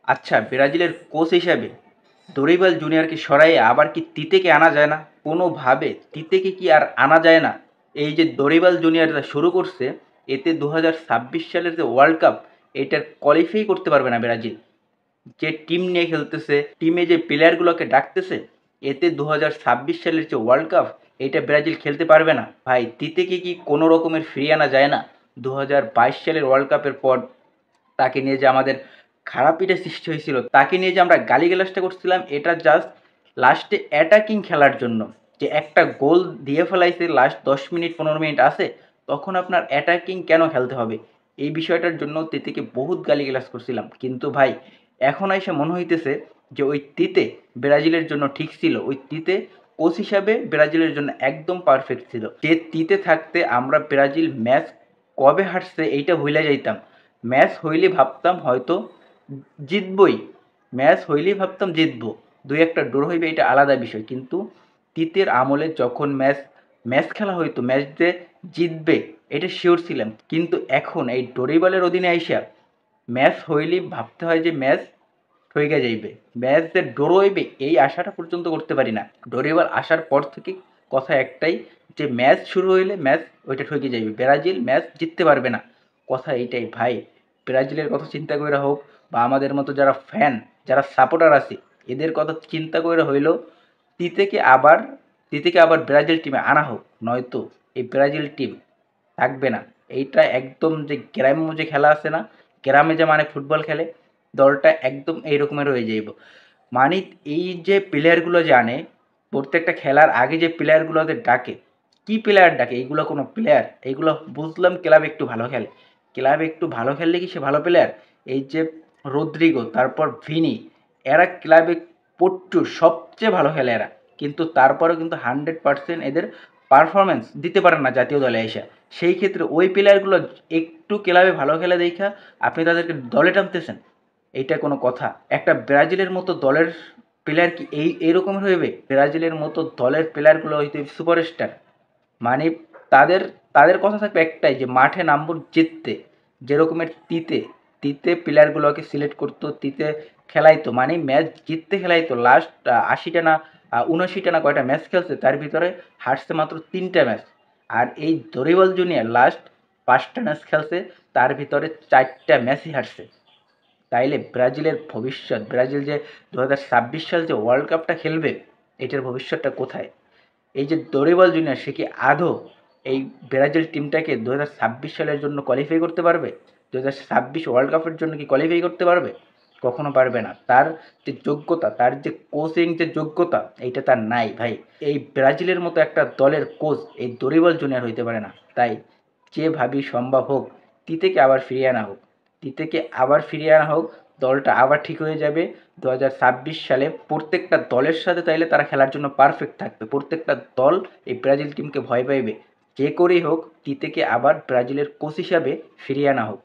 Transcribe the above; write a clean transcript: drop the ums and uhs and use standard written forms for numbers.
আচ্ছা, ব্রাজিলের কোচ হিসাবে দরিবাল জুনিয়রকে সরাইয়ে আবার কি তিতেকে আনা যায় না? কোনোভাবে তিতেকে কি আর আনা যায় না? এই যে দরিবাল জুনিয়ররা শুরু করছে, এতে 2026 সালের যে ওয়ার্ল্ড কাপ, এটার কোয়ালিফাই করতে পারবে না ব্রাজিল। যে টিম নিয়ে খেলতেছে, টিমে যে প্লেয়ারগুলোকে ডাকতেছে, এতে 2026 সালের যে ওয়ার্ল্ড কাপ, এটা ব্রাজিল খেলতে পারবে না। ভাই, তিতেকে কি কোনো রকমের ফিরিয়ে আনা যায় না? 2022 সালের ওয়ার্ল্ড কাপের পর তাকে নিয়ে যে আমাদের খারাপ এটা সৃষ্টি হয়েছিল, তাকে নিয়ে যে আমরা গালিগালাজটা করছিলাম, এটা জাস্ট লাস্টে অ্যাটাকিং খেলার জন্য। যে একটা গোল দিয়ে ফেলাইছে, লাস্ট 10 মিনিট 15 মিনিট আছে, তখন আপনার অ্যাটাকিং কেন খেলতে হবে? এই বিষয়টার জন্য তিতিকে বহুত গালিগালাজ করছিলাম, কিন্তু ভাই এখন এসে মনে হইতেছে যে ওই তিতে ব্রাজিলের জন্য ঠিক ছিল। ওই তিতে কোচ হিসাবে ব্রাজিলের জন্য একদম পারফেক্ট ছিল। যে তিতে থাকতে আমরা ব্রাজিল ম্যাচ কবে হারছে এইটা ভুলে যাইতাম। ম্যাচ হইলে ভাবতাম হয়তো জিতবই, ম্যাচ হইলেই ভাবতাম জিতবো, দুই একটা ড্র হইবে এটা আলাদা বিষয়, কিন্তু তিতের আমলে যখন ম্যাচ ম্যাচ খেলা হইতো, ম্যাচ যে জিতবে এটা শিওর ছিলাম। কিন্তু এখন এই ডরিবালের অধীনে আইসা ম্যাচ হইলেই ভাবতে হয় যে ম্যাচ ঠইকা যাইবে, ম্যাচ যে ড্র হইবে এই আশাটা পর্যন্ত করতে পারি না। ডরিবাল আসার পর থেকে কথা একটাই, যে ম্যাচ শুরু হইলে ম্যাচ ওইটা ঠকে যাইবে, ব্রাজিল ম্যাচ জিততে পারবে না। কথা এইটাই ভাই। ব্রাজিলের কথা চিন্তা করে হোক, বা আমাদের মতো যারা ফ্যান, যারা সাপোর্টার আছে, এদের কথা চিন্তা করে হইলেও তিতেকে আবার তিতেকে আবার ব্রাজিল টিমে আনা হোক, নয়তো এই ব্রাজিল টিম থাকবে না। এইটা একদম যে গ্রাম্য যে খেলা আছে না, গ্রামে যে মানে ফুটবল খেলে, দলটা একদম এই রকমের হয়ে যাইব। মানে এই যে প্লেয়ারগুলো যে আনে, প্রত্যেকটা খেলার আগে যে প্লেয়ারগুলোদের ডাকে, কি প্লেয়ার ডাকে? এইগুলো কোনো প্লেয়ার? এইগুলো বুঝলাম ক্লাবে একটু ভালো খেলে, ক্লাবে একটু ভালো খেললে কি সে ভালো প্লেয়ার? এই যে রদ্রিগো, তারপর ভিনি, এরা ক্লাবে প্রচুর সবচেয়ে ভালো খেলে এরা, কিন্তু তারপরেও কিন্তু 100% এদের পারফরমেন্স দিতে পারে না জাতীয় দলে এসে। সেই ক্ষেত্রে ওই প্লেয়ারগুলো একটু ক্লাবে ভালো খেলে দেখা আপনি তাদেরকে দলে টানতেছেন, এইটা কোনো কথা? একটা ব্রাজিলের মতো দলের প্লেয়ার কি এই রকমের হইবে? ব্রাজিলের মতো দলের প্লেয়ারগুলো হইতে সুপারস্টার। মানে তাদের তাদের কথা থাকবে একটাই, যে মাঠে নামবো জিততে। যেরকমের তিতে তিতে প্লেয়ারগুলোকে সিলেক্ট করতো, তিতে খেলাইতো, মানে ম্যাচ জিততে খেলাইতো। লাস্ট 80টা না 79টা না কয়টা ম্যাচ খেলছে, তার ভিতরে হারছে মাত্র 3টা ম্যাচ। আর এই দরিবল জুনিয়র লাস্ট 5টা ম্যাচ খেলছে, তার ভিতরে 4টা ম্যাচই হারছে। তাইলে ব্রাজিলের ভবিষ্যৎ, ব্রাজিল যে 2026 সাল যে ওয়ার্ল্ড কাপটা খেলবে, এটার ভবিষ্যৎটা কোথায়? এই যে দরিবল জুনিয়র, সে কি আদৌ এই ব্রাজিল টিমটাকে 2026 সালের জন্য কোয়ালিফাই করতে পারবে? 2026 ওয়ার্ল্ড কাপের জন্য কি কোয়ালিফাই করতে পারবে? কখনো পারবে না। তার যে যোগ্যতা, তার যে কোচিং যে যোগ্যতা, এইটা তার নাই ভাই। এই ব্রাজিলের মতো একটা দলের কোচ এই দরিবল জুনিয়র হইতে পারে না। তাই যে ভাবি সম্ভব হোক, তিতেকে আবার ফিরিয়ে আনা হোক, তিতেকে আবার ফিরিয়ে আনা হোক, দলটা আবার ঠিক হয়ে যাবে। 2026 সালে প্রত্যেকটা দলের সাথে তাইলে তারা খেলার জন্য পারফেক্ট থাকবে। প্রত্যেকটা দল এই ব্রাজিল টিমকে ভয় পাইবে। যে করেই হোক তিতেকে আবার ব্রাজিলের কোচ হিসাবে ফিরিয়ে আনা হোক।